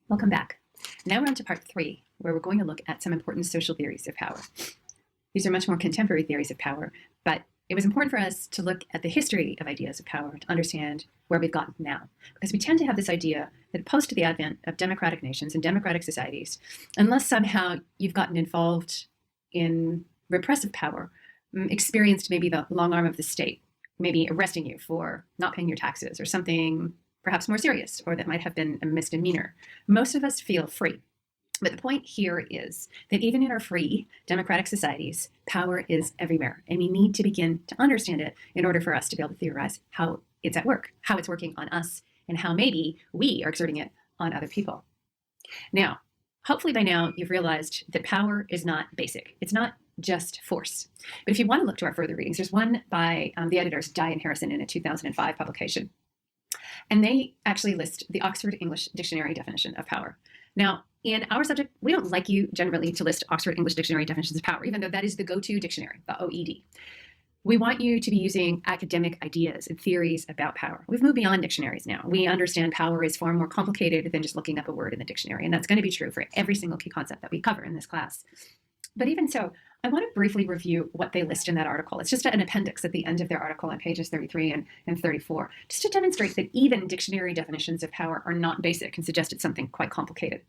Welcome back. Now we're on to part 3, where we're going to look at some important social theories of power. These are much more contemporary theories of power, but it was important for us to look at the history of ideas of power to understand where we've gotten now. Because we tend to have this idea that post the advent of democratic nations and democratic societies, unless somehow you've gotten involved in repressive power, experienced maybe the long arm of the state, maybe arresting you for not paying your taxes or something perhaps more serious, or that might have been a misdemeanor, most of us feel free. But the point here is that even in our free democratic societies, power is everywhere, and we need to begin to understand it in order for us to be able to theorize how it's at work, how it's working on us, and how maybe we are exerting it on other people. Now, hopefully by now you've realized that power is not basic. It's not just force. But if you want to look to our further readings, there's one by the editors Dye and Harrison in a 2005 publication. And they actually list the Oxford English Dictionary definition of power. Now, in our subject, we don't like you generally to list Oxford English Dictionary definitions of power, even though that is the go-to dictionary, the OED. We want you to be using academic ideas and theories about power. We've moved beyond dictionaries now. We understand power is far more complicated than just looking up a word in the dictionary, and that's going to be true for every single key concept that we cover in this class. But even so, I want to briefly review what they list in that article. It's just an appendix at the end of their article on pages 33 and 34, just to demonstrate that even dictionary definitions of power are not basic and suggest it's something quite complicated.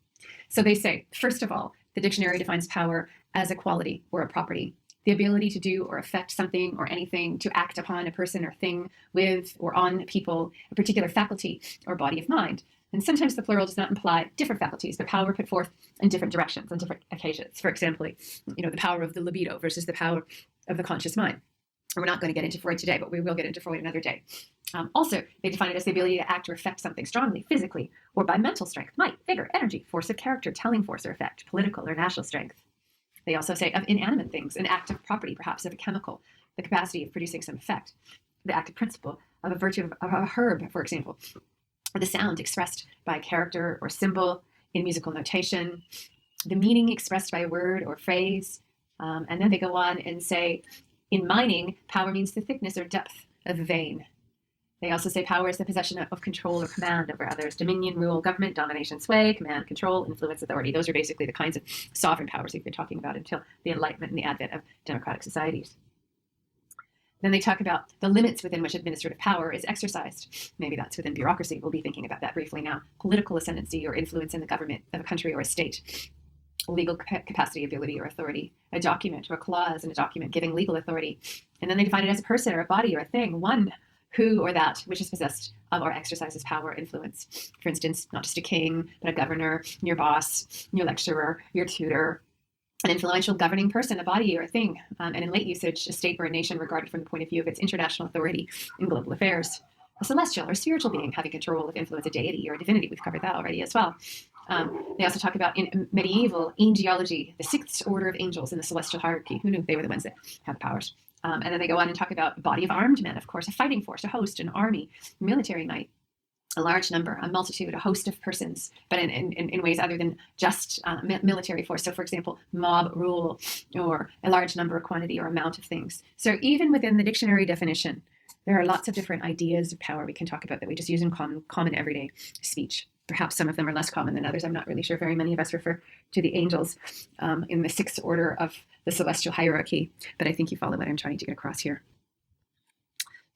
So they say, first of all, the dictionary defines power as a quality or a property, the ability to do or affect something or anything, to act upon a person or thing, with or on people, a particular faculty or body of mind. And sometimes the plural does not imply different faculties, but power put forth in different directions on different occasions. For example, the power of the libido versus the power of the conscious mind. And we're not going to get into Freud today, but we will get into Freud another day. Also, they define it as the ability to act or affect something strongly, physically, or by mental strength, might, vigor, energy, force of character, telling force or effect, political or national strength. They also say of inanimate things, an active property, perhaps of a chemical, the capacity of producing some effect, the active principle of a virtue of a herb, for example, or the sound expressed by a character or symbol in musical notation, the meaning expressed by a word or phrase. And then they go on and say, in mining, power means the thickness or depth of a vein. They also say power is the possession of control or command over others, dominion, rule, government, domination, sway, command, control, influence, authority. Those are basically the kinds of sovereign powers we've been talking about until the Enlightenment and the advent of democratic societies. Then they talk about the limits within which administrative power is exercised. Maybe that's within bureaucracy. We'll be thinking about that briefly now. Political ascendancy or influence in the government of a country or a state. Legal capacity, ability, or authority. A document or a clause in a document giving legal authority. And then they define it as a person or a body or a thing, one who or that which is possessed of or exercises power or influence. For instance, not just a king, but a governor, your boss, your lecturer, your tutor, an influential governing person, a body or a thing, and in late usage, a state or a nation regarded from the point of view of its international authority in global affairs. A celestial or spiritual being having control of influence, a deity or a divinity. We've covered that already as well. They also talk about in medieval angelology, the sixth order of angels in the celestial hierarchy. Who knew they were the ones that have powers? And then they go on and talk about body of armed men, of course, a fighting force, a host, an army, military might. A large number, a multitude, a host of persons, but in ways other than just military force. So, for example, mob rule, or a large number, a quantity, or amount of things. So even within the dictionary definition, there are lots of different ideas of power we can talk about that we just use in common everyday speech. Perhaps some of them are less common than others. I'm not really sure very many of us refer to the angels in the sixth order of the celestial hierarchy, but I think you follow what I'm trying to get across here.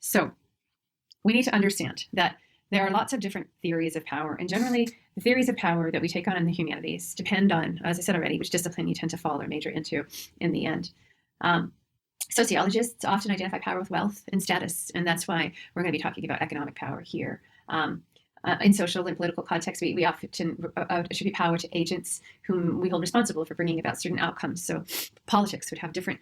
So we need to understand that there are lots of different theories of power, and generally the theories of power that we take on in the humanities depend on, as I said already, which discipline you tend to fall or major into in the end. Sociologists often identify power with wealth and status, and that's why we're going to be talking about economic power here. In social and political context, we often attribute power to agents whom we hold responsible for bringing about certain outcomes. So politics would have different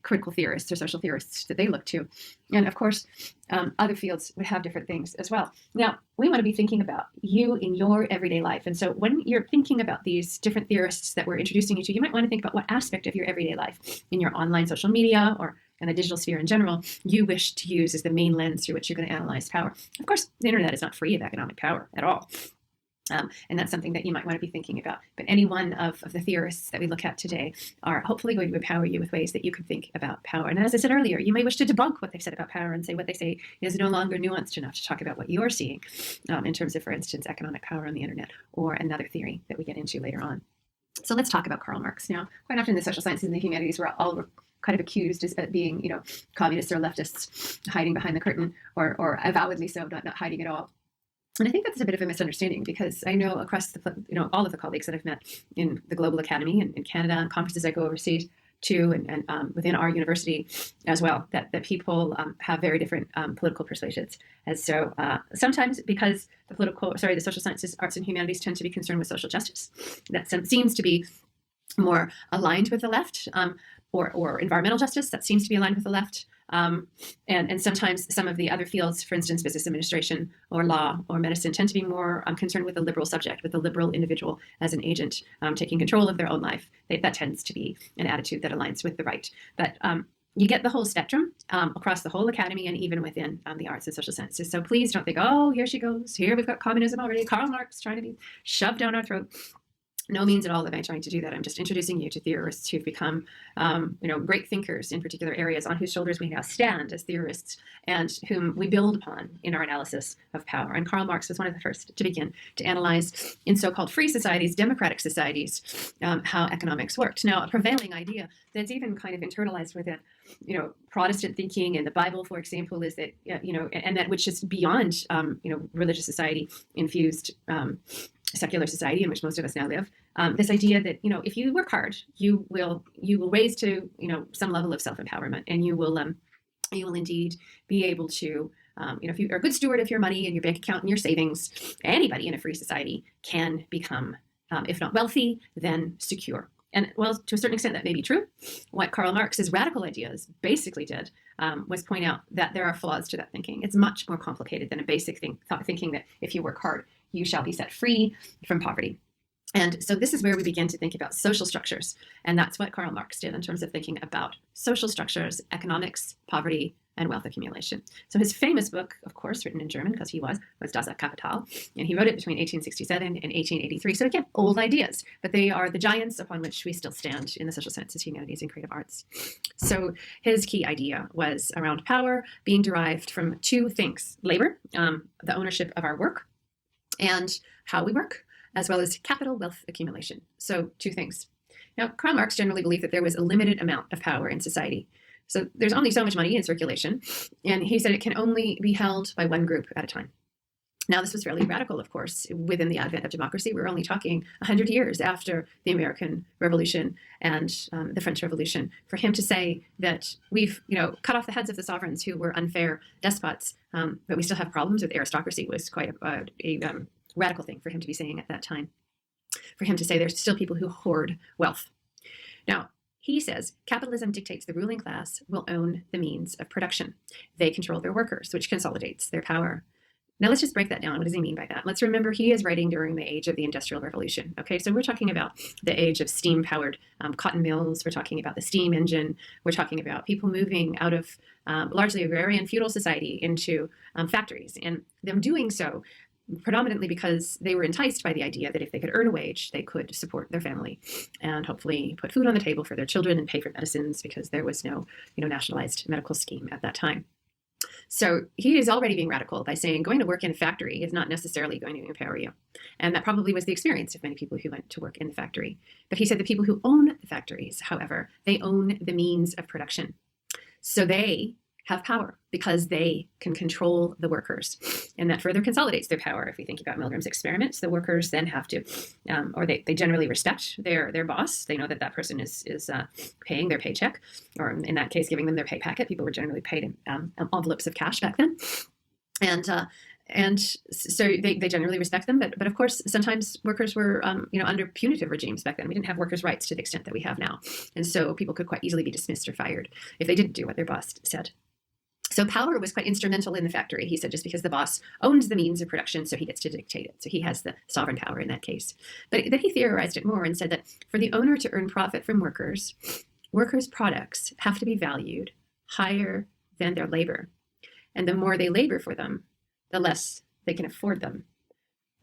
critical theorists or social theorists that they look to. And of course, other fields would have different things as well. Now, we want to be thinking about you in your everyday life. And so when you're thinking about these different theorists that we're introducing you to, you might want to think about what aspect of your everyday life in your online social media or in the digital sphere in general, you wish to use as the main lens through which you're going to analyze power. Of course, the internet is not free of economic power at all. And that's something that you might want to be thinking about. But any one of the theorists that we look at today are hopefully going to empower you with ways that you can think about power. And as I said earlier, you may wish to debunk what they've said about power and say what they say is no longer nuanced enough to talk about what you're seeing in terms of, for instance, economic power on the internet, or another theory that we get into later on. So let's talk about Karl Marx. Now, quite often in the social sciences and the humanities, we're all kind of accused as being, communists or leftists hiding behind the curtain, or avowedly so, not hiding at all. And I think that's a bit of a misunderstanding, because I know across all of the colleagues that I've met in the Global Academy and in Canada and conferences I go overseas to, and within our university as well, that people have very different political persuasions. And so sometimes, because the social sciences, arts, and humanities tend to be concerned with social justice, that seems to be more aligned with the left, or environmental justice, that seems to be aligned with the left. And sometimes some of the other fields, for instance, business administration or law or medicine, tend to be more concerned with the liberal subject, with the liberal individual as an agent taking control of their own life. That tends to be an attitude that aligns with the right. But you get the whole spectrum across the whole academy, and even within the arts and social sciences. So please don't think, oh, here she goes. Here we've got communism already. Karl Marx trying to be shoved down our throat. No means at all am I trying to do that. I'm just introducing you to theorists who've become, great thinkers in particular areas, on whose shoulders we now stand as theorists, and whom we build upon in our analysis of power. And Karl Marx was one of the first to begin to analyze, in so-called free societies, democratic societies, how economics worked. Now, a prevailing idea that's even kind of internalized within, Protestant thinking in the Bible, for example, is that, and that which is beyond, religious society infused. Secular society in which most of us now live, this idea that if you work hard, you will raise to some level of self-empowerment, and you will indeed be able to if you are a good steward of your money and your bank account and your savings, anybody in a free society can become, if not wealthy, then secure. And well, to a certain extent, that may be true. What Karl Marx's radical ideas basically did was point out that there are flaws to that thinking. It's much more complicated than a basic thinking that if you work hard, you shall be set free from poverty. And so this is where we begin to think about social structures. And that's what Karl Marx did in terms of thinking about social structures, economics, poverty, and wealth accumulation. So his famous book, of course, written in German, because he was Das Kapital, and he wrote it between 1867 and 1883. So again, old ideas, but they are the giants upon which we still stand in the social sciences, humanities, and creative arts. So his key idea was around power being derived from two things: labor, the ownership of our work, and how we work, as well as capital wealth accumulation. So two things. Now, Karl Marx generally believed that there was a limited amount of power in society. So there's only so much money in circulation, and he said it can only be held by one group at a time. Now, this was fairly radical, of course, within the advent of democracy. We're only talking 100 years after the American Revolution and the French Revolution, for him to say that we've, cut off the heads of the sovereigns who were unfair despots, but we still have problems with aristocracy, was quite a radical thing for him to be saying at that time. For him to say there's still people who hoard wealth. Now, he says capitalism dictates the ruling class will own the means of production. They control their workers, which consolidates their power. Now, let's just break that down. What does he mean by that? Let's remember he is writing during the age of the Industrial Revolution. Okay, so we're talking about the age of steam-powered cotton mills. We're talking about the steam engine. We're talking about people moving out of largely agrarian feudal society into factories, and them doing so predominantly because they were enticed by the idea that if they could earn a wage, they could support their family and hopefully put food on the table for their children and pay for medicines, because there was no, nationalized medical scheme at that time. So he is already being radical by saying going to work in a factory is not necessarily going to empower you. And that probably was the experience of many people who went to work in the factory. But he said the people who own the factories, however, they own the means of production. So they have power because they can control the workers. And that further consolidates their power. If we think about Milgram's experiments, the workers then have to, or they generally respect their boss. They know that person is paying their paycheck, or in that case, giving them their pay packet. People were generally paid in envelopes of cash back then. And so they generally respect them. But of course, sometimes workers were, under punitive regimes back then. We didn't have workers' rights to the extent that we have now. And so people could quite easily be dismissed or fired if they didn't do what their boss said. So power was quite instrumental in the factory, he said, just because the boss owns the means of production, so he gets to dictate it. So he has the sovereign power in that case. But then he theorized it more and said that for the owner to earn profit from workers' products have to be valued higher than their labor. And the more they labor for them, the less they can afford them.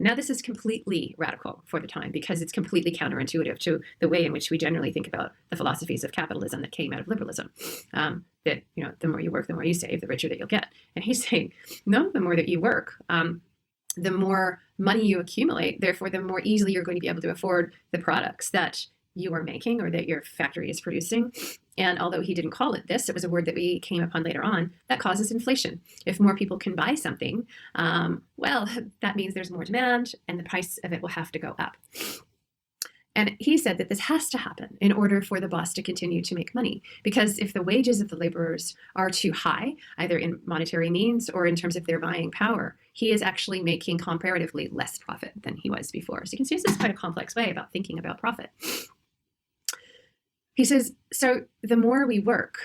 Now, this is completely radical for the time because it's completely counterintuitive to the way in which we generally think about the philosophies of capitalism that came out of liberalism. That, the more you work, the more you save, the richer that you'll get. And he's saying, no, the more that you work, the more money you accumulate, therefore, the more easily you're going to be able to afford the products that you are making or that your factory is producing. And although he didn't call it this, it was a word that we came upon later on, that causes inflation. If more people can buy something, well, that means there's more demand and the price of it will have to go up. And he said that this has to happen in order for the boss to continue to make money. Because if the wages of the laborers are too high, either in monetary means or in terms of their buying power, he is actually making comparatively less profit than he was before. So you can see this is quite a complex way about thinking about profit. He says, so the more we work,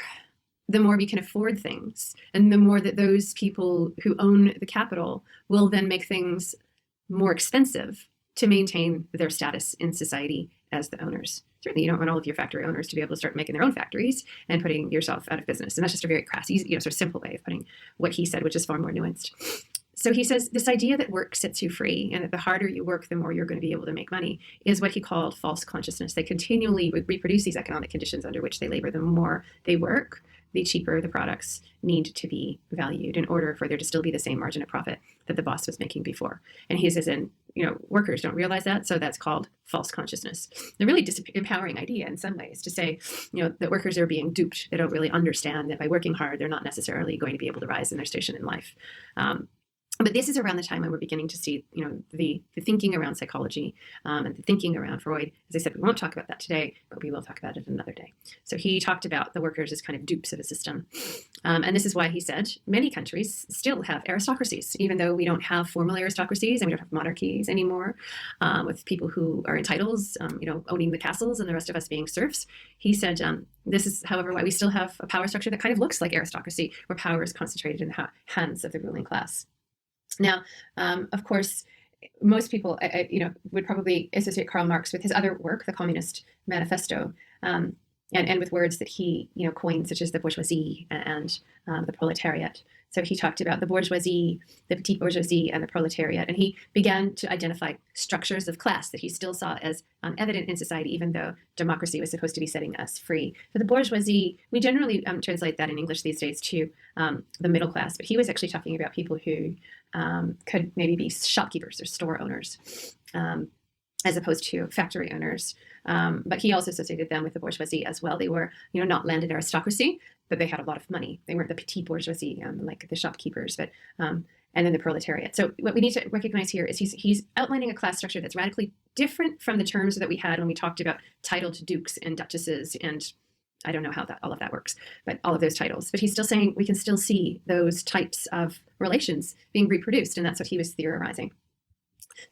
the more we can afford things, and the more that those people who own the capital will then make things more expensive to maintain their status in society as the owners. Certainly, you don't want all of your factory owners to be able to start making their own factories and putting yourself out of business. And that's just a very crass, easy, sort of simple way of putting what he said, which is far more nuanced. So he says this idea that work sets you free and that the harder you work, the more you're going to be able to make money is what he called false consciousness. They continually reproduce these economic conditions under which they labor. The more they work, the cheaper the products need to be valued in order for there to still be the same margin of profit that the boss was making before. And he says, workers don't realize that, so that's called false consciousness. A really disempowering idea in some ways to say, that workers are being duped. They don't really understand that by working hard, they're not necessarily going to be able to rise in their station in life. But this is around the time when we're beginning to see, the thinking around psychology and the thinking around Freud. As I said, we won't talk about that today, but we will talk about it another day. So he talked about the workers as kind of dupes of a system. And this is why he said many countries still have aristocracies, even though we don't have formal aristocracies and we don't have monarchies anymore, with people who are in titles, owning the castles and the rest of us being serfs. He said, this is, however, why we still have a power structure that kind of looks like aristocracy, where power is concentrated in the hands of the ruling class. Now, of course, most people, would probably associate Karl Marx with his other work, the Communist Manifesto, and with words that he, coined, such as the bourgeoisie and the proletariat. So he talked about the bourgeoisie, the petite bourgeoisie, and the proletariat, and he began to identify structures of class that he still saw as evident in society, even though democracy was supposed to be setting us free. For the bourgeoisie, we generally translate that in English these days to the middle class, but he was actually talking about people who could maybe be shopkeepers or store owners, as opposed to factory owners. But he also associated them with the bourgeoisie as well. They were, not landed aristocracy, but they had a lot of money. They weren't the petite bourgeoisie, like the shopkeepers, but and then the proletariat. So what we need to recognize here is he's outlining a class structure that's radically different from the terms that we had when we talked about titled dukes and duchesses, and I don't know how all of that works, but all of those titles. But he's still saying we can still see those types of relations being reproduced, and that's what he was theorizing.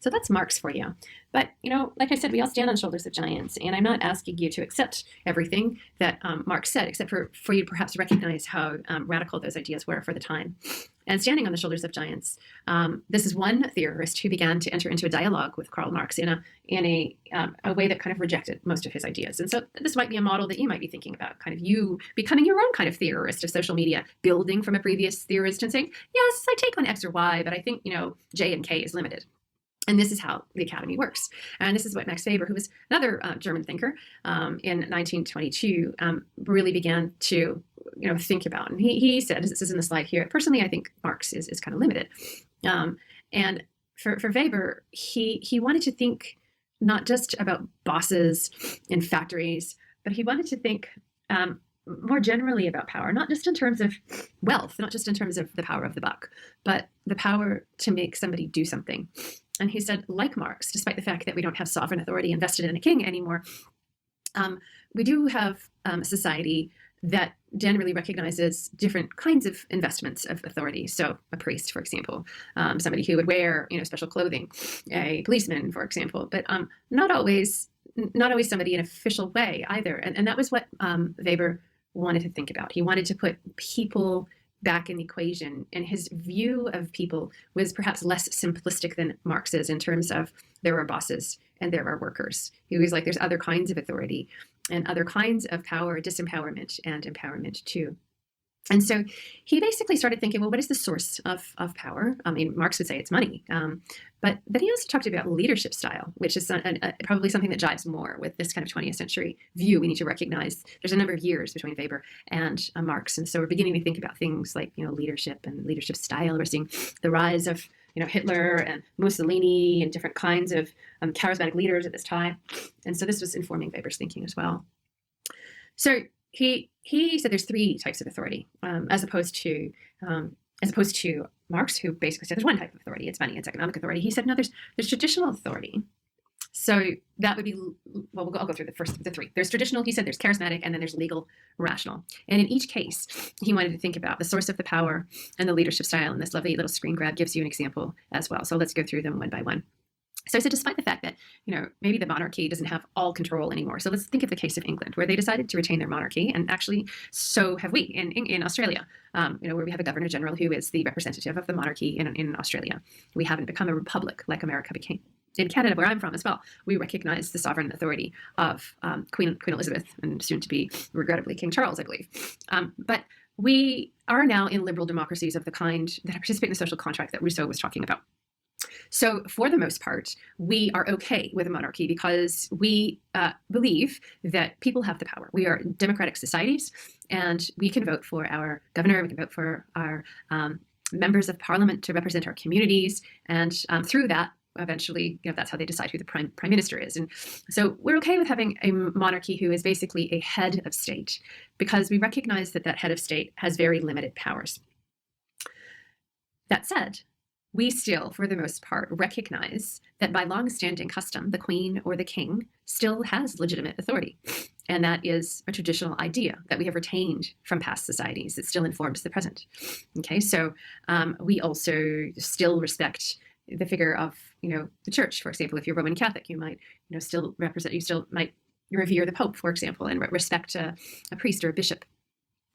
So that's Marx for you. But, like I said, we all stand on shoulders of giants, and I'm not asking you to accept everything that Marx said, except for you to perhaps recognize how radical those ideas were for the time. And standing on the shoulders of giants, this is one theorist who began to enter into a dialogue with Karl Marx in a way that kind of rejected most of his ideas. And so this might be a model that you might be thinking about, kind of you becoming your own kind of theorist of social media, building from a previous theorist and saying, yes, I take on X or Y, but I think, J and K is limited. And this is how the academy works. And this is what Max Weber, who was another German thinker in 1922, really began to think about. And he said, as this is in the slide here, personally, I think Marx is kind of limited. And for Weber, he wanted to think not just about bosses in factories, but he wanted to think more generally about power, not just in terms of wealth, not just in terms of the power of the buck, but the power to make somebody do something. And he said, like Marx, despite the fact that we don't have sovereign authority invested in a king anymore, we do have a society that generally recognizes different kinds of investments of authority. So a priest, for example, somebody who would wear special clothing, a policeman, for example, but not always somebody in an official way either. And that was what Weber wanted to think about. He wanted to put people back in the equation, and his view of people was perhaps less simplistic than Marx's in terms of there are bosses and there are workers. He was like, there's other kinds of authority and other kinds of power, disempowerment and empowerment too. And so he basically started thinking, well, what is the source of power? I mean, Marx would say it's money. But then he also talked about leadership style, which is probably something that jives more with this kind of 20th century view. We need to recognize there's a number of years between Weber and Marx. And so we're beginning to think about things like, leadership and leadership style. We're seeing the rise of, Hitler and Mussolini and different kinds of charismatic leaders at this time. And so this was informing Weber's thinking as well. So he said there's three types of authority, as opposed to Marx, who basically said there's one type of authority, it's money, it's economic authority. He said no, there's traditional authority. So that would be, well, I'll go through the three. There's traditional, he said, there's charismatic, and then there's legal, rational. And in each case, he wanted to think about the source of the power and the leadership style. And this lovely little screen grab gives you an example as well. So let's go through them one by one. So he said, despite the fact that, maybe the monarchy doesn't have all control anymore. So let's think of the case of England, where they decided to retain their monarchy. And actually, so have we in Australia, where we have a governor general who is the representative of the monarchy in Australia. We haven't become a republic like America became. In Canada, where I'm from as well, we recognize the sovereign authority of Queen Elizabeth and soon to be, regrettably, King Charles, I believe. But we are now in liberal democracies of the kind that participate in the social contract that Rousseau was talking about. So for the most part, we are okay with a monarchy because we believe that people have the power. We are democratic societies, and we can vote for our governor, we can vote for our members of parliament to represent our communities, and through that, eventually, that's how they decide who the prime minister is. And so we're okay with having a monarchy who is basically a head of state, because we recognize that that head of state has very limited powers. That said, we still, for the most part, recognize that by long-standing custom, the queen or the king still has legitimate authority. And that is a traditional idea that we have retained from past societies that still informs the present. Okay, so we also still respect the figure of, the church. For example, if you're Roman Catholic, you might, still might revere the Pope, for example, and respect a priest or a bishop,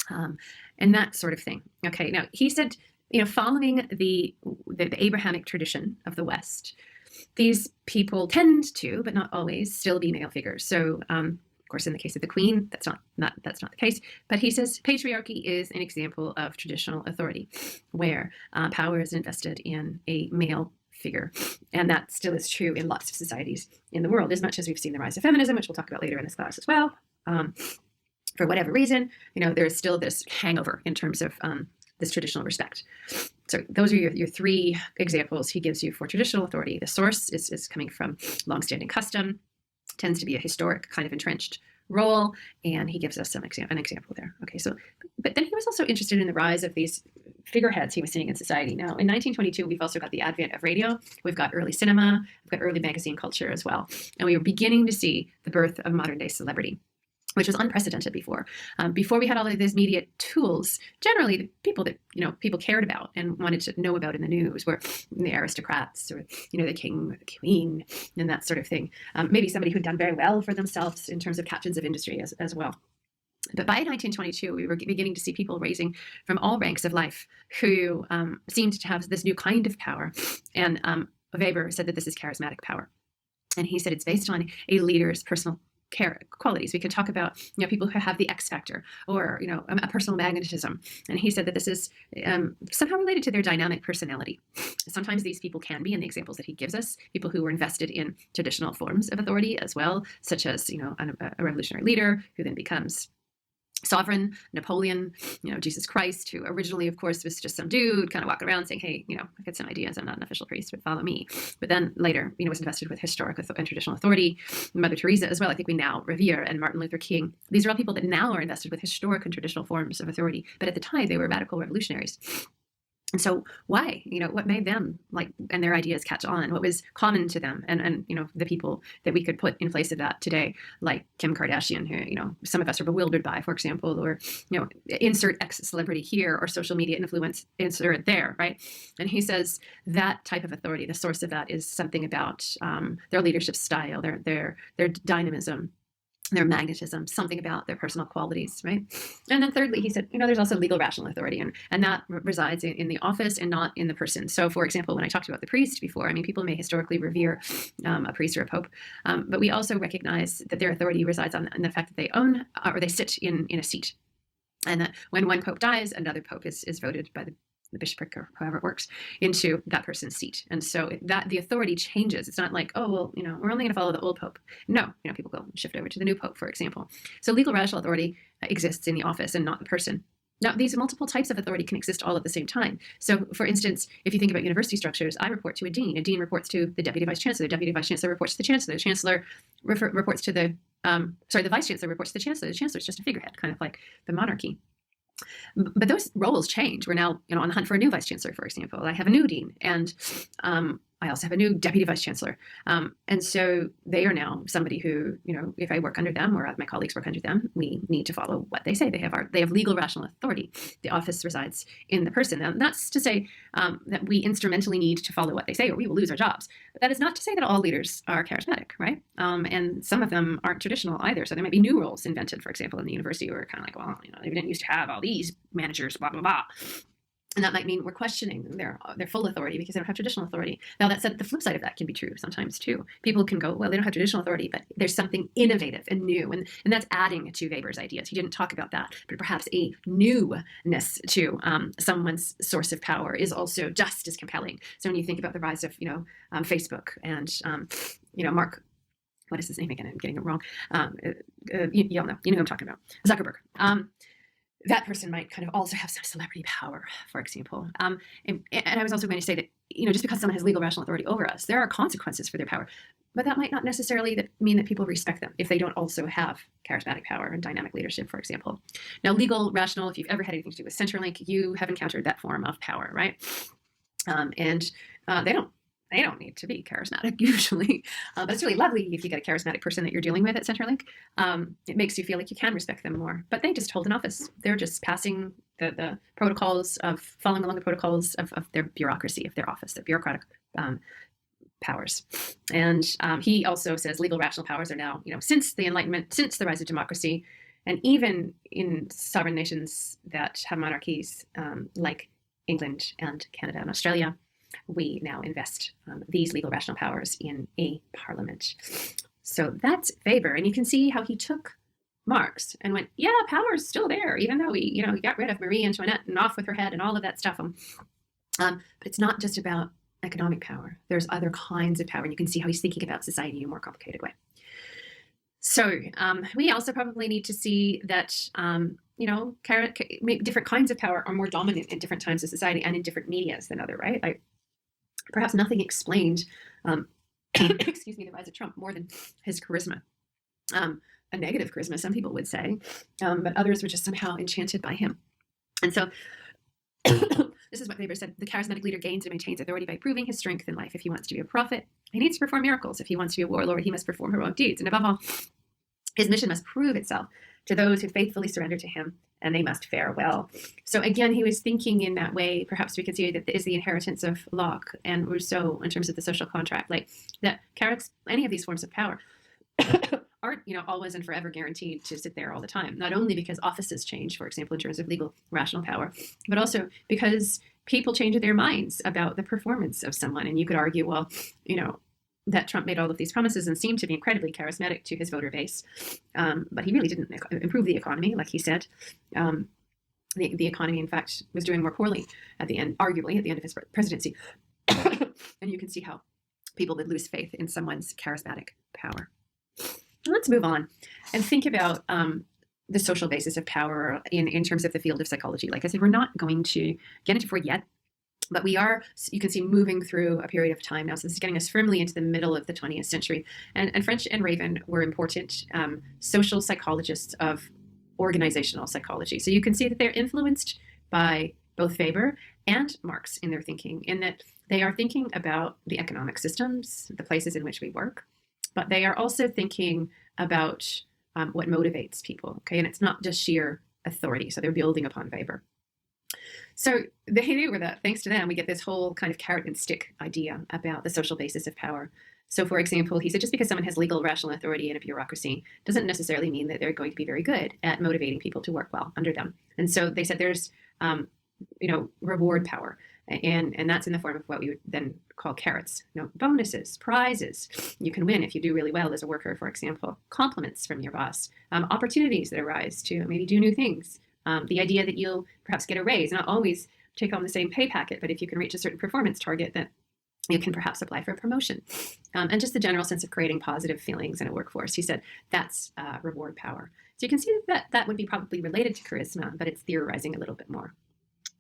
and that sort of thing. Okay, now he said, following the Abrahamic tradition of the West, these people tend to, but not always, still be male figures. So, of course, in the case of the Queen, that's not the case. But he says patriarchy is an example of traditional authority, where power is invested in a male figure, and that still is true in lots of societies in the world. As much as we've seen the rise of feminism, which we'll talk about later in this class as well, for whatever reason, there's still this hangover in terms of this traditional respect. So those are your three examples he gives you for traditional authority. The source is coming from longstanding custom, tends to be a historic kind of entrenched role, and he gives us an example there. Okay, so, but then he was also interested in the rise of these figureheads he was seeing in society. Now, in 1922, we've also got the advent of radio. We've got early cinema. We've got early magazine culture as well. And we were beginning to see the birth of modern-day celebrity, which was unprecedented before. Before we had all of these media tools, generally the people that people cared about and wanted to know about in the news were the aristocrats, or the king or the queen, and that sort of thing. Maybe somebody who'd done very well for themselves in terms of captains of industry as well. But by 1922, we were beginning to see people rising from all ranks of life who seemed to have this new kind of power. And Weber said that this is charismatic power. And he said it's based on a leader's personal qualities. We could talk about people who have the X factor, or a personal magnetism, and he said that this is somehow related to their dynamic personality. Sometimes these people can be, in the examples that he gives us, people who were invested in traditional forms of authority as well, such as a revolutionary leader who then becomes sovereign, Napoleon, Jesus Christ, who originally, of course, was just some dude kind of walking around saying, hey, I've got some ideas, I'm not an official priest, but follow me. But then later, was invested with historic and traditional authority. Mother Teresa as well, I think we now revere, and Martin Luther King. These are all people that now are invested with historic and traditional forms of authority. But at the time, they were radical revolutionaries. And so why, what made them and their ideas catch on? What was common to them? And the people that we could put in place of that today, like Kim Kardashian, who, some of us are bewildered by, for example, or, insert X celebrity here, or social media influence, insert there, right? And he says that type of authority, the source of that is something about their leadership style, their dynamism, their magnetism, something about their personal qualities, right? And then thirdly, he said, there's also legal rational authority, and that resides in the office and not in the person. So, for example, when I talked about the priest before, people may historically revere a priest or a pope, but we also recognize that their authority resides in the fact that they own or they sit in a seat. And that when one pope dies, another pope is voted by the bishopric or however it works into that person's seat. And so that the authority changes. It's not like, oh, well, we're only going to follow the old pope. No, people go shift over to the new pope, for example. So legal rational authority exists in the office and not the person. Now, these multiple types of authority can exist all at the same time. So, for instance, if you think about university structures, I report to a dean. A dean reports to the deputy vice chancellor. The deputy vice chancellor reports to the chancellor. The chancellor reports to the vice chancellor reports to the chancellor. The chancellor is just a figurehead, kind of like the monarchy. But those roles change. We're now, on the hunt for a new vice chancellor, for example. I have a new dean, and I also have a new deputy vice chancellor. And so they are now somebody who, if I work under them or my colleagues work under them, we need to follow what they say. They have legal rational authority. The office resides in the person. Now, that's to say that we instrumentally need to follow what they say, or we will lose our jobs. But that is not to say that all leaders are charismatic, right? And some of them aren't traditional either. So there might be new roles invented, for example, in the university who are kind of like, well, they didn't used to have all these managers, blah, blah, blah. And that might mean we're questioning their full authority because they don't have traditional authority. Now, that said, the flip side of that can be true sometimes too. People can go, well, they don't have traditional authority, but there's something innovative and new. And that's adding to Weber's ideas. He didn't talk about that, but perhaps a newness to someone's source of power is also just as compelling. So when you think about the rise of, Facebook and, Mark, what is his name again? I'm getting it wrong. Y'all know. You know who I'm talking about. Zuckerberg. That person might kind of also have some celebrity power, for example. And I was also going to say that, just because someone has legal rational authority over us, there are consequences for their power. But that might not necessarily mean that people respect them if they don't also have charismatic power and dynamic leadership, for example. Now, legal rational, if you've ever had anything to do with Centrelink, you have encountered that form of power, right? And they don't need to be charismatic usually, but it's really lovely if you get a charismatic person that you're dealing with at Centrelink. It makes you feel like you can respect them more, but they just hold an office. They're just passing the protocols following along the protocols of their bureaucracy, of their office, their bureaucratic powers. And he also says legal rational powers are now, since the Enlightenment, since the rise of democracy, and even in sovereign nations that have monarchies like England and Canada and Australia, we now invest these legal rational powers in a parliament. So that's Weber. And you can see how he took Marx and went, yeah, power's still there, even though we got rid of Marie Antoinette and off with her head and all of that stuff. But it's not just about economic power. There's other kinds of power. And you can see how he's thinking about society in a more complicated way. So we also probably need to see that different kinds of power are more dominant in different times of society and in different medias than other, right? Like, perhaps nothing explained, the rise of Trump more than his charisma. A negative charisma, some people would say, but others were just somehow enchanted by him. And so this is what Weber said: the charismatic leader gains and maintains authority by proving his strength in life. If he wants to be a prophet, he needs to perform miracles. If he wants to be a warlord, he must perform heroic deeds. And above all, his mission must prove itself to those who faithfully surrender to him, and they must fare well. So again, he was thinking in that way. Perhaps we could see that is the inheritance of Locke and Rousseau in terms of the social contract, like that any of these forms of power aren't, always and forever guaranteed to sit there all the time. Not only because offices change, for example, in terms of legal rational power, but also because people change their minds about the performance of someone. And you could argue, well, that Trump made all of these promises and seemed to be incredibly charismatic to his voter base. But he really didn't improve the economy, like he said. The economy, in fact, was doing more poorly arguably at the end of his presidency. And you can see how people would lose faith in someone's charismatic power. Let's move on and think about the social basis of power in terms of the field of psychology. Like I said, we're not going to get into Freud yet. But we are, you can see, moving through a period of time now. So this is getting us firmly into the middle of the 20th century. And French and Raven were important social psychologists of organizational psychology. So you can see that they're influenced by both Weber and Marx in their thinking, in that they are thinking about the economic systems, the places in which we work, but they are also thinking about what motivates people. Okay, and it's not just sheer authority. So they're building upon Weber. So they knew that thanks to them, we get this whole kind of carrot and stick idea about the social basis of power. So, for example, he said just because someone has legal rational authority in a bureaucracy doesn't necessarily mean that they're going to be very good at motivating people to work well under them. And so they said there's, reward power. And that's in the form of what we would then call carrots, bonuses, prizes. You can win if you do really well as a worker, for example, compliments from your boss, opportunities that arise to maybe do new things. The idea that you'll perhaps get a raise, not always take home the same pay packet, but if you can reach a certain performance target, that you can perhaps apply for a promotion. And just the general sense of creating positive feelings in a workforce. He said that's reward power. So you can see that that would be probably related to charisma, but it's theorizing a little bit more.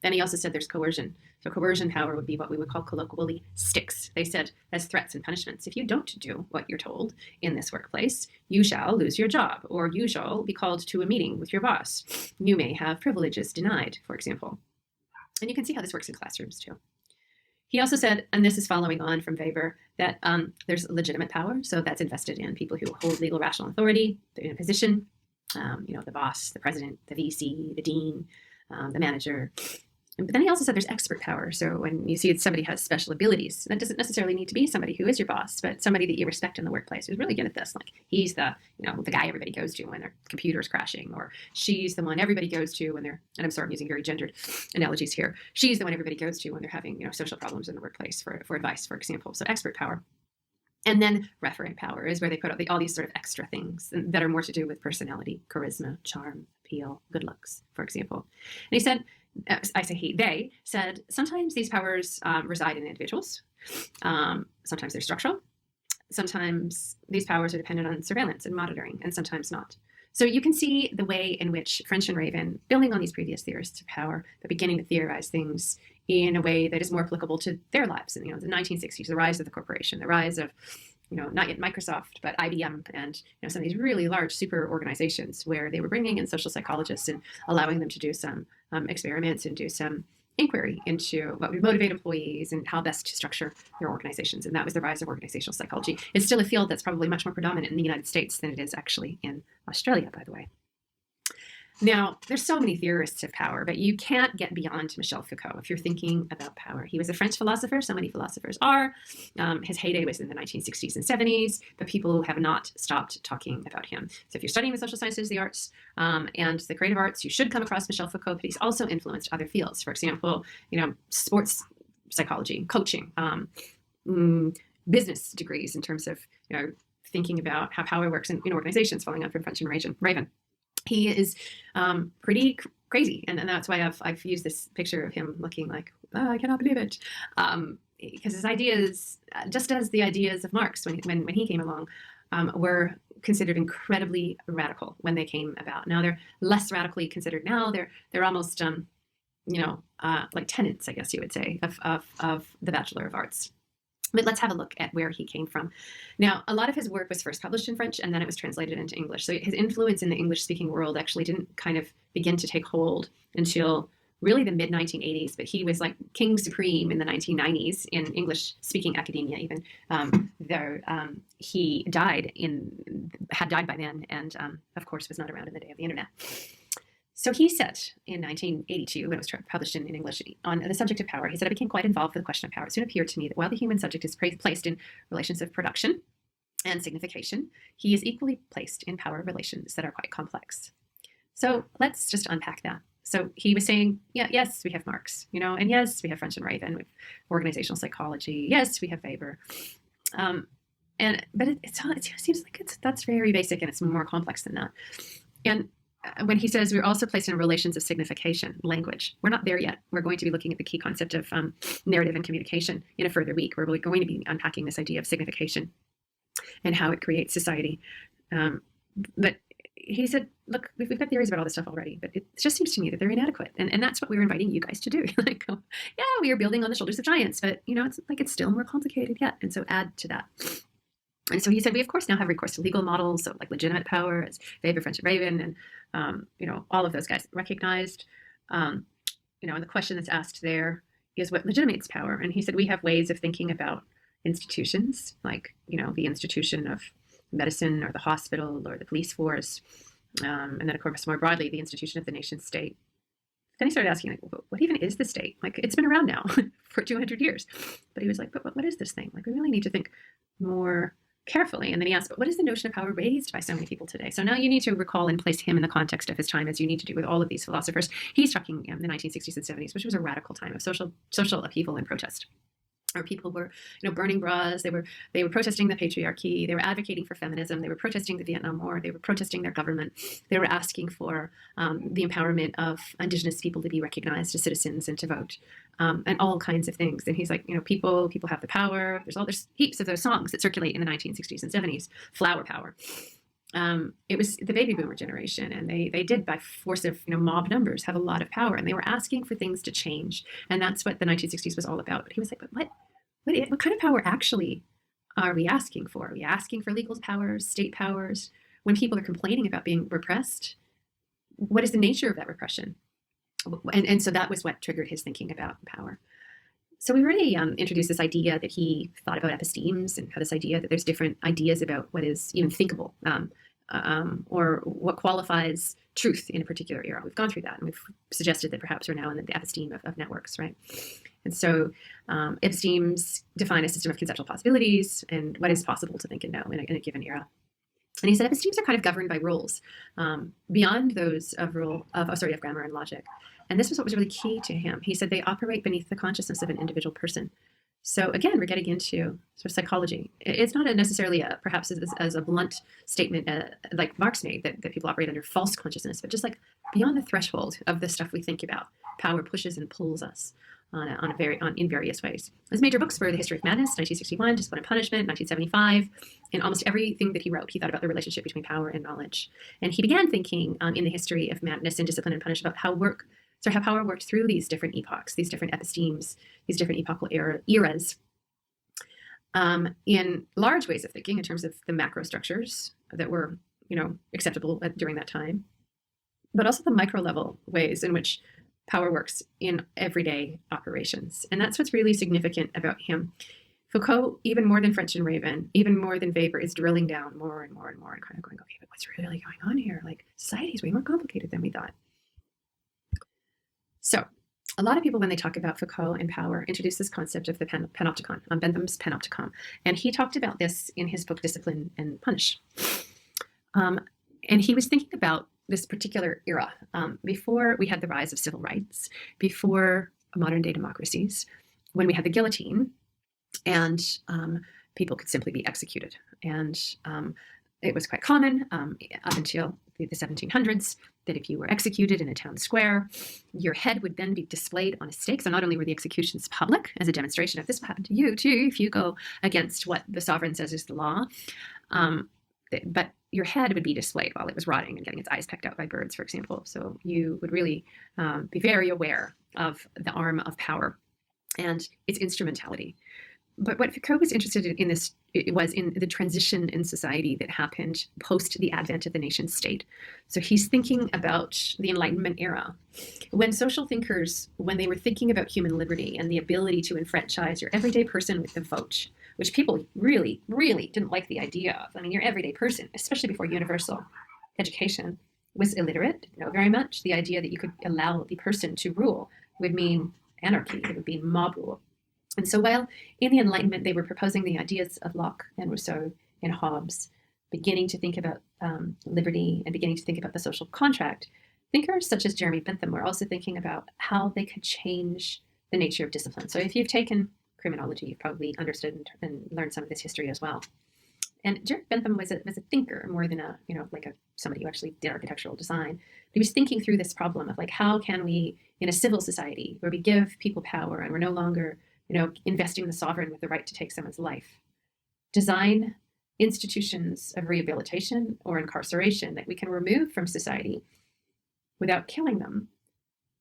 Then he also said there's coercion. So coercion power would be what we would call colloquially sticks. They said as threats and punishments. If you don't do what you're told in this workplace, you shall lose your job, or you shall be called to a meeting with your boss. You may have privileges denied, for example. And you can see how this works in classrooms too. He also said, and this is following on from Weber, that there's legitimate power. So that's invested in people who hold legal rational authority. They're in a position, the boss, the president, the VC, the dean, the manager. But then he also said there's expert power. So when you see that somebody has special abilities, that doesn't necessarily need to be somebody who is your boss, but somebody that you respect in the workplace who's really good at this. Like he's the guy everybody goes to when their computer's crashing, or she's the one everybody goes to when they're, and I'm sorry, I'm using very gendered analogies here. She's the one everybody goes to when they're having, social problems in the workplace for advice, for example. So expert power. And then referent power is where they put all these sort of extra things that are more to do with personality, charisma, charm, appeal, good looks, for example. And he said, they said, sometimes these powers reside in individuals. Sometimes they're structural. Sometimes these powers are dependent on surveillance and monitoring, and sometimes not. So you can see the way in which French and Raven, building on these previous theorists of power, are beginning to theorize things in a way that is more applicable to their lives. And, the 1960s, the rise of the corporation, the rise of, not yet Microsoft, but IBM, and some of these really large super organizations where they were bringing in social psychologists and allowing them to do some experiments and do some inquiry into what would motivate employees and how best to structure their organizations. And that was the rise of organizational psychology. It's still a field that's probably much more predominant in the United States than it is actually in Australia, by the way. Now, there's so many theorists of power, but you can't get beyond Michel Foucault if you're thinking about power. He was a French philosopher. So many philosophers are. His heyday was in the 1960s and 70s, but people have not stopped talking about him. So if you're studying the social sciences, the arts, and the creative arts, you should come across Michel Foucault, but he's also influenced other fields. For example, sports psychology, coaching, business degrees in terms of, thinking about how power works in organizations, following on from French and Raven. He is pretty crazy, and that's why I've used this picture of him looking like, I cannot believe it, because his ideas, just as the ideas of Marx when he came along, were considered incredibly radical when they came about. Now they're less radically considered now. They're almost like tenets, I guess you would say, of the Bachelor of Arts. But let's have a look at where he came from. Now, a lot of his work was first published in French, and then it was translated into English. So his influence in the English-speaking world actually didn't kind of begin to take hold until really the mid-1980s. But he was like king supreme in the 1990s in English-speaking academia even. He had died by then, and of course was not around in the day of the internet. So he said in 1982, when it was published in English, on the subject of power, he said, I became quite involved with the question of power. It soon appeared to me that while the human subject is placed in relations of production and signification, he is equally placed in power relations that are quite complex. So let's just unpack that. So he was saying, yes, we have Marx, and yes, we have French and Raven with organizational psychology. Yes, we have Weber. But it seems like that's very basic, and it's more complex than that. And when he says we're also placed in relations of signification, language, we're not there yet. We're going to be looking at the key concept of narrative and communication in a further week, where we're going to be unpacking this idea of signification and how it creates society. But he said, look, we've got theories about all this stuff already, but it just seems to me that they're inadequate. And that's what we're inviting you guys to do. Like, we are building on the shoulders of giants, but it's still more complicated yet. And so add to that. And so he said, we of course now have recourse to legal models, so like legitimate power, as Weber, French and Raven, and all of those guys recognized. And the question that's asked there is what legitimates power. And he said, we have ways of thinking about institutions, like the institution of medicine or the hospital or the police force, and then of course more broadly the institution of the nation state. Then he started asking, what even is the state? Like, it's been around now for 200 years. But he was like, but what is this thing? Like, we really need to think more carefully. And then he asked, but what is the notion of power raised by so many people today? So now you need to recall and place him in the context of his time, as you need to do with all of these philosophers. He's talking the 1960s and 70s, which was a radical time of social upheaval and protest. or people were, burning bras. They were protesting the patriarchy. They were advocating for feminism. They were protesting the Vietnam War. They were protesting their government. They were asking for the empowerment of Indigenous people to be recognized as citizens and to vote, and all kinds of things. And he's like, people have the power. There's heaps of those songs that circulate in the 1960s and 70s. Flower power. It was the baby boomer generation, and they did, by force of mob numbers, have a lot of power, and they were asking for things to change, and that's what the 1960s was all about. But he was like, but what kind of power actually are we asking for? Are we asking for legal powers, state powers? When people are complaining about being repressed, what is the nature of that repression? And so that was what triggered his thinking about power. So we really introduced this idea that he thought about epistemes, and had this idea that there's different ideas about what is even thinkable, or what qualifies truth in a particular era. We've gone through that, and we've suggested that perhaps we're now in the episteme of networks, right? And so epistemes define a system of conceptual possibilities and what is possible to think and know in a given era. And he said epistemes are kind of governed by rules beyond those of grammar and logic. And this was what was really key to him. He said they operate beneath the consciousness of an individual person. So again, we're getting into sort of psychology. It's not necessarily perhaps as a blunt statement like Marx made, that people operate under false consciousness, but just like beyond the threshold of the stuff we think about. Power pushes and pulls us in various ways. His major books were The History of Madness, 1961, Discipline and Punishment, 1975. In almost everything that he wrote, he thought about the relationship between power and knowledge. And he began thinking in The History of Madness and Discipline and Punishment about how power worked through these different epochs, these different epistemes, these different epochal eras, in large ways of thinking in terms of the macro structures that were, acceptable during that time, but also the micro level ways in which power works in everyday operations. And that's what's really significant about him. Foucault, even more than French and Raven, even more than Weber, is drilling down more and more and more and kind of going, okay, but what's really going on here? Like, society is way more complicated than we thought. So a lot of people, when they talk about Foucault and power, introduce this concept of the Panopticon, Bentham's Panopticon. And he talked about this in his book, Discipline and Punish. And he was thinking about this particular era, before we had the rise of civil rights, before modern day democracies, when we had the guillotine, and people could simply be executed. And it was quite common up until the 1700s that if you were executed in a town square, your head would then be displayed on a stake. So not only were the executions public as a demonstration of this will happen to you too if you go against what the sovereign says is the law, but your head would be displayed while it was rotting and getting its eyes pecked out by birds, for example. So you would really be very aware of the arm of power and its instrumentality. But what Foucault was interested in this, it was in the transition in society that happened post the advent of the nation state. So he's thinking about the Enlightenment era, when social thinkers, when they were thinking about human liberty and the ability to enfranchise your everyday person with the vote, which people really, really didn't like the idea of. I mean, your everyday person, especially before universal education, was illiterate, didn't know very much. The idea that you could allow the person to rule would mean anarchy, it would mean mob rule. And so while in the Enlightenment they were proposing the ideas of Locke and Rousseau and Hobbes, beginning to think about liberty and beginning to think about the social contract, thinkers such as Jeremy Bentham were also thinking about how they could change the nature of discipline. So if you've taken criminology, you've probably understood and learned some of this history as well. And Jeremy Bentham was a thinker more than somebody who actually did architectural design. He was thinking through this problem of how can we, in a civil society where we give people power and we're no longer investing the sovereign with the right to take someone's life, design institutions of rehabilitation or incarceration that we can remove from society without killing them.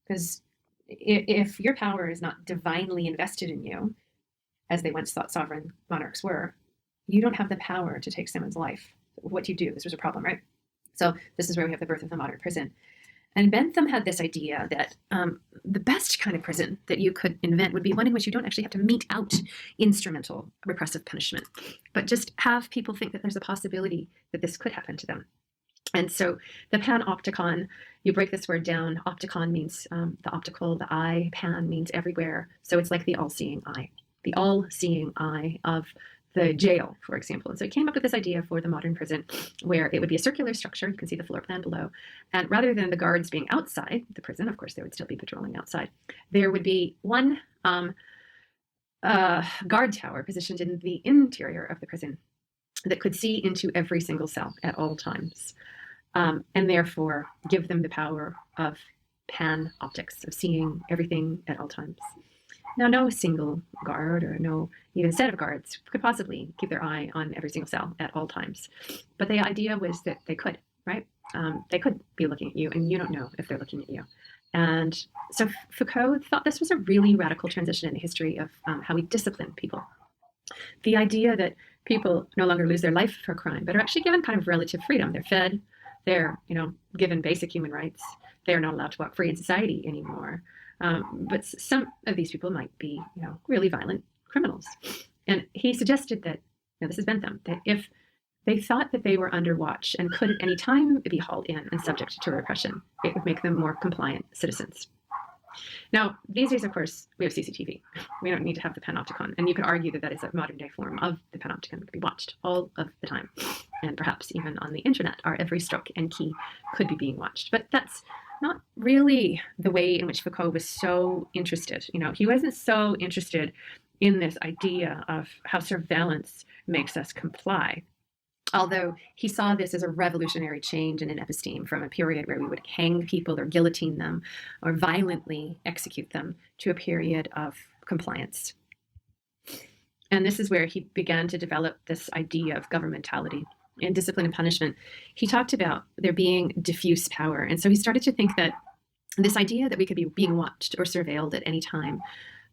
Because if your power is not divinely invested in you, as they once thought sovereign monarchs were, you don't have the power to take someone's life. What do you do? This was a problem, right? So this is where we have the birth of the modern prison. And Bentham had this idea that the best kind of prison that you could invent would be one in which you don't actually have to mete out instrumental repressive punishment, but just have people think that there's a possibility that this could happen to them. And so the panopticon, you break this word down, opticon means the optical, the eye, pan means everywhere. So it's like the all-seeing eye of the jail, for example. And so he came up with this idea for the modern prison where it would be a circular structure. You can see the floor plan below. And rather than the guards being outside the prison, of course, they would still be patrolling outside, there would be one guard tower positioned in the interior of the prison that could see into every single cell at all times, and therefore give them the power of panoptics, of seeing everything at all times. Now, no single guard or no even set of guards could possibly keep their eye on every single cell at all times. But the idea was that they could, right? They could be looking at you and you don't know if they're looking at you. And so Foucault thought this was a really radical transition in the history of how we discipline people. The idea that people no longer lose their life for a crime, but are actually given kind of relative freedom. They're fed, they're given basic human rights. They're not allowed to walk free in society anymore. But some of these people might be, really violent criminals. And he suggested that, this is Bentham, that if they thought that they were under watch and could at any time be hauled in and subject to repression, it would make them more compliant citizens. Now, these days, of course, we have CCTV. We don't need to have the Panopticon. And you could argue that that is a modern day form of the Panopticon. It could be watched all of the time. And perhaps even on the internet, our every stroke and key could be being watched. But that's not really the way in which Foucault was so interested. He wasn't so interested in this idea of how surveillance makes us comply. Although he saw this as a revolutionary change in an episteme from a period where we would hang people or guillotine them or violently execute them to a period of compliance. And this is where he began to develop this idea of governmentality. In Discipline and Punishment, he talked about there being diffuse power. And so he started to think that this idea that we could be being watched or surveilled at any time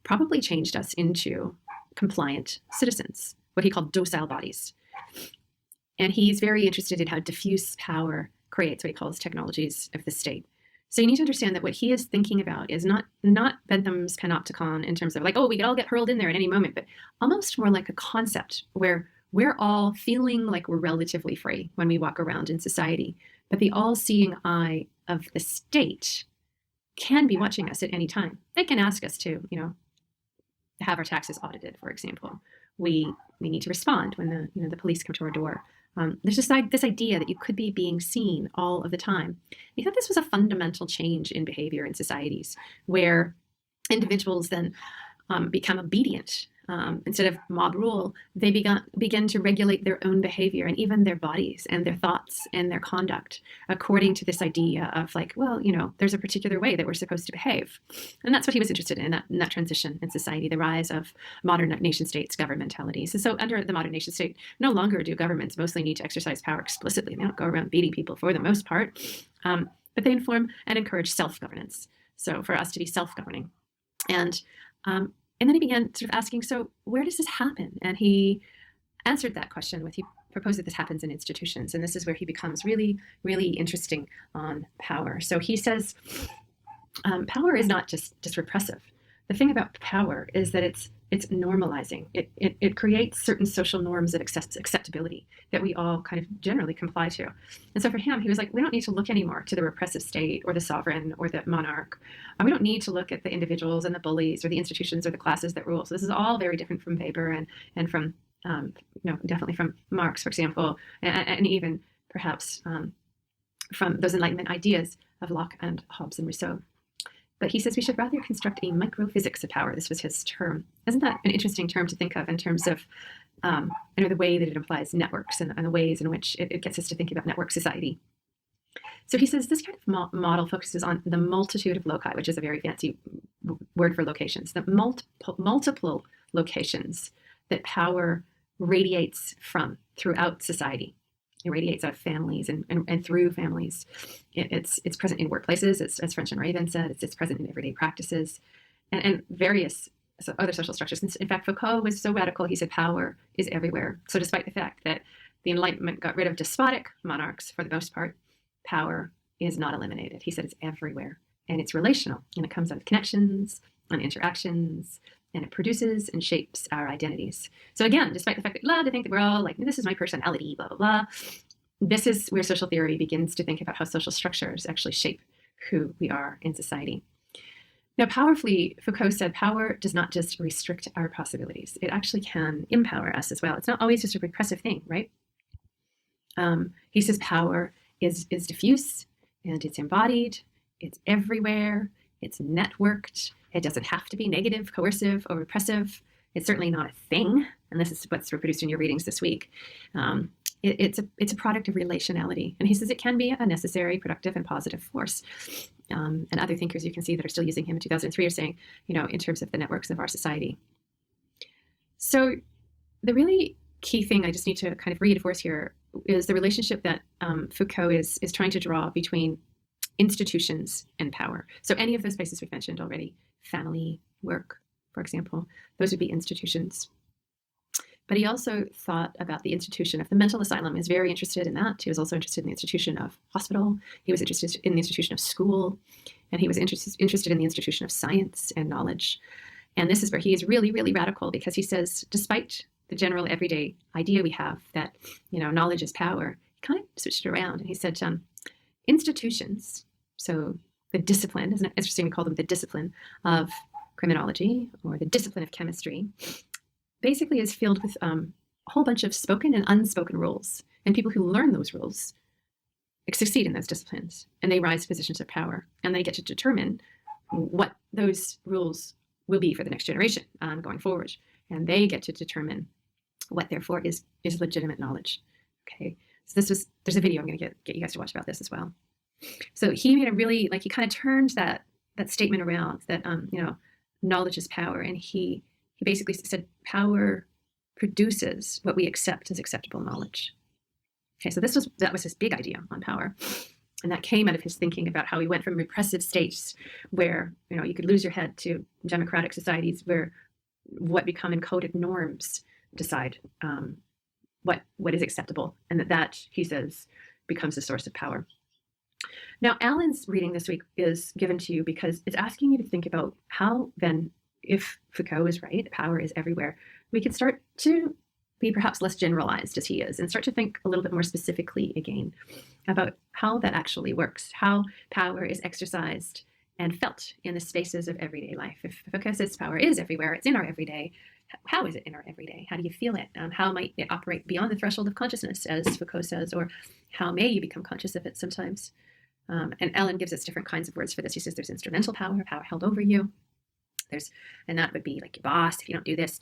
probably changed us into compliant citizens, what he called docile bodies. And he's very interested in how diffuse power creates what he calls technologies of the state. So you need to understand that what he is thinking about is not Bentham's Panopticon in terms of we could all get hurled in there at any moment, but almost more like a concept where we're all feeling like we're relatively free when we walk around in society. But the all-seeing eye of the state can be watching us at any time. They can ask us to, have our taxes audited, for example. We need to respond when the police come to our door. There's just this idea that you could be being seen all of the time. He thought this was a fundamental change in behavior in societies where individuals then become obedient. Instead of mob rule, they begin to regulate their own behavior and even their bodies and their thoughts and their conduct according to this idea of there's a particular way that we're supposed to behave. And that's what he was interested in that transition in society, the rise of modern nation states, governmentalities. And so under the modern nation state, no longer do governments mostly need to exercise power explicitly. They don't go around beating people for the most part, but they inform and encourage self-governance. So for us to be self-governing. And then he began sort of asking, so where does this happen? And he answered that question he proposed that this happens in institutions. And this is where he becomes really, really interesting on power. So he says, power is not just repressive. The thing about power is that it's normalizing. It creates certain social norms of acceptability that we all kind of generally comply to. And so for him, he was like, we don't need to look anymore to the repressive state or the sovereign or the monarch. We don't need to look at the individuals and the bullies or the institutions or the classes that rule. So this is all very different from Weber and from, definitely from Marx, for example, and even perhaps from those Enlightenment ideas of Locke and Hobbes and Rousseau. But he says we should rather construct a microphysics of power. This was his term. Isn't that an interesting term to think of in terms of the way that it implies networks and the ways in which it gets us to think about network society? So he says this kind of model focuses on the multitude of loci, which is a very fancy word for locations, the multiple locations that power radiates from throughout society. It radiates out of families and through families. It's present in workplaces, as French and Raven said, it's present in everyday practices and various other social structures. In fact, Foucault was so radical, he said power is everywhere. So despite the fact that the Enlightenment got rid of despotic monarchs for the most part, power is not eliminated. He said it's everywhere and it's relational and it comes out of connections and interactions and it produces and shapes our identities. So again, despite the fact that to think that we're all this is my personality, blah, blah, blah, this is where social theory begins to think about how social structures actually shape who we are in society. Now, powerfully, Foucault said power does not just restrict our possibilities. It actually can empower us as well. It's not always just a repressive thing, right? He says power is diffuse and it's embodied, it's everywhere, it's networked. It doesn't have to be negative, coercive, or repressive. It's certainly not a thing, and this is what's reproduced in your readings this week. It's a product of relationality, and he says it can be a necessary, productive, and positive force. And other thinkers you can see that are still using him in 2003 are saying, in terms of the networks of our society. So the really key thing I just need to kind of reinforce here is the relationship that Foucault is trying to draw between institutions and power. So any of those places we've mentioned already, family, work, for example, those would be institutions. But he also thought about the institution of the mental asylum. He was very interested in that. He was also interested in the institution of hospital. He was interested in the institution of school. And he was interested in the institution of science and knowledge. And this is where he is really, really radical, because he says, despite the general everyday idea we have that, knowledge is power, he kind of switched it around. And he said, institutions, so the discipline, isn't it interesting to call them the discipline of criminology or the discipline of chemistry, basically is filled with a whole bunch of spoken and unspoken rules. And people who learn those rules succeed in those disciplines, and they rise to positions of power, and they get to determine what those rules will be for the next generation going forward. And they get to determine what, therefore, is legitimate knowledge. Okay, so there's a video I'm going to get you guys to watch about this as well. So he made a really, he kind of turned that statement around that, knowledge is power. And he basically said power produces what we accept as acceptable knowledge. Okay, so that was his big idea on power. And that came out of his thinking about how he went from repressive states where, you could lose your head to democratic societies where what become encoded norms decide what is acceptable. And that, he says, becomes the source of power. Now, Alan's reading this week is given to you because it's asking you to think about how then, if Foucault is right, power is everywhere, we can start to be perhaps less generalized as he is and start to think a little bit more specifically again about how that actually works, how power is exercised and felt in the spaces of everyday life. If Foucault says power is everywhere, it's in our everyday, how is it in our everyday? How do you feel it? How might it operate beyond the threshold of consciousness, as Foucault says, or how may you become conscious of it sometimes? And Alan gives us different kinds of words for this. He says there's instrumental power held over you. And that would be like your boss, if you don't do this,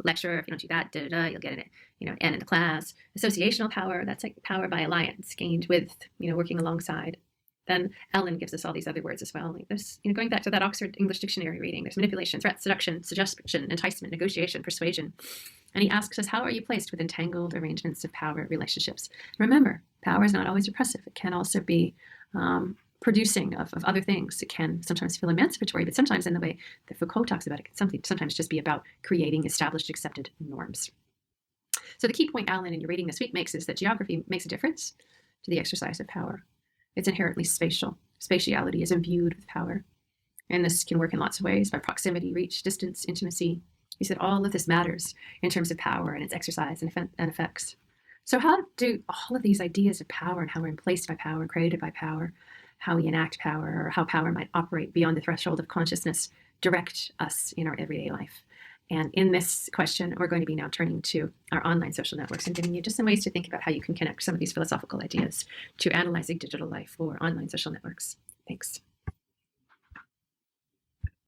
lecturer, if you don't do that, you'll get an N in the class. Associational power, that's like power by alliance gained with, working alongside. Then Alan gives us all these other words as well. Like there's, going back to that Oxford English Dictionary reading, there's manipulation, threat, seduction, suggestion, enticement, negotiation, persuasion. And he asks us, how are you placed with entangled arrangements of power relationships? Remember, power is not always repressive. It can also be producing of other things. It can sometimes feel emancipatory, but sometimes in the way that Foucault talks about it, it can sometimes just be about creating established, accepted norms. So the key point Alan in your reading this week makes is that geography makes a difference to the exercise of power. It's inherently spatial. Spatiality is imbued with power. And this can work in lots of ways, by proximity, reach, distance, intimacy. He said all of this matters in terms of power and its exercise and effects. So how do all of these ideas of power and how we're emplaced by power, created by power, how we enact power, or how power might operate beyond the threshold of consciousness direct us in our everyday life? And in this question, we're going to be now turning to our online social networks and giving you just some ways to think about how you can connect some of these philosophical ideas to analyzing digital life or online social networks. Thanks.